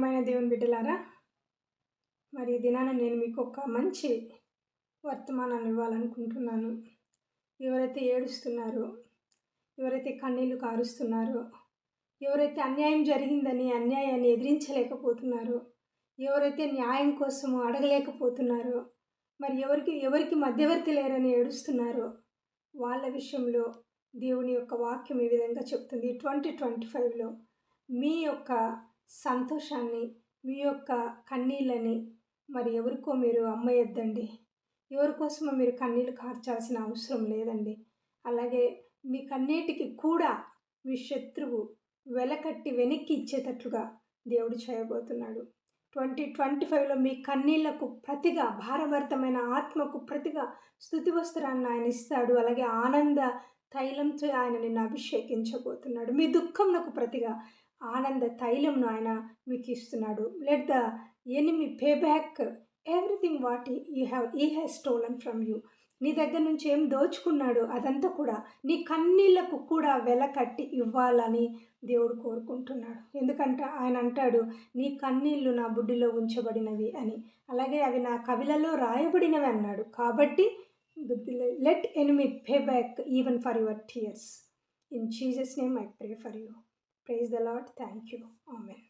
ప్రియమైన దేవుని బిడ్డలారా, మరి ఈ దినాన నేను మీకు ఒక మంచి వర్తమానాన్ని ఇవ్వాలనుకుంటున్నాను. ఎవరైతే ఏడుస్తున్నారో, ఎవరైతే కన్నీళ్లు కారుస్తున్నారో, ఎవరైతే అన్యాయం జరిగిందని అన్యాయాన్ని ఎదిరించలేకపోతున్నారో, ఎవరైతే న్యాయం కోసము అడగలేకపోతున్నారో, మరి ఎవరికి మధ్యవర్తి లేరని ఏడుస్తున్నారో, వాళ్ళ విషయంలో దేవుని యొక్క వాక్యం ఈ విధంగా చెప్తుంది. 2025లో మీ యొక్క సంతోషాన్ని, మీ యొక్క కన్నీళ్ళని మరి ఎవరికో మీరు అమ్మేయొద్దండి. ఎవరికోసమో మీరు కన్నీళ్ళు కార్చాల్సిన అవసరం లేదండి. అలాగే మీ కన్నీటికి కూడా మీ శత్రువు వెలకట్టి వెనక్కి ఇచ్చేటట్లుగా దేవుడు చేయబోతున్నాడు. 2025లో మీ కన్నీళ్లకు ప్రతిగా, భారభరితమైన ఆత్మకు ప్రతిగా స్తుతి వస్త్రాన్ని ఆయన ఇస్తాడు. అలాగే ఆనంద తైలంతో ఆయన నిన్ను అభిషేకించబోతున్నాడు. మీ దుఃఖంకు ప్రతిగా ఆనంద తైలంను ఆయన మీకు ఇస్తున్నాడు. Let the enemy pay back everything what he has stolen from you. నీ దగ్గర నుంచి ఏం దోచుకున్నాడు అదంతా కూడా నీ కన్నీళ్లకు కూడా వెల కట్టి ఇవ్వాలని దేవుడు కోరుకుంటున్నాడు. ఎందుకంటే ఆయన అంటాడు, నీ కన్నీళ్లు నా బుడ్డిలో ఉంచబడినవి అని. అలాగే అవి నా కవిలలో రాయబడినవి అన్నాడు. కాబట్టి let enemy pay back even for your tears. In Jesus name I pray for you. Praise the Lord. Thank you. Amen.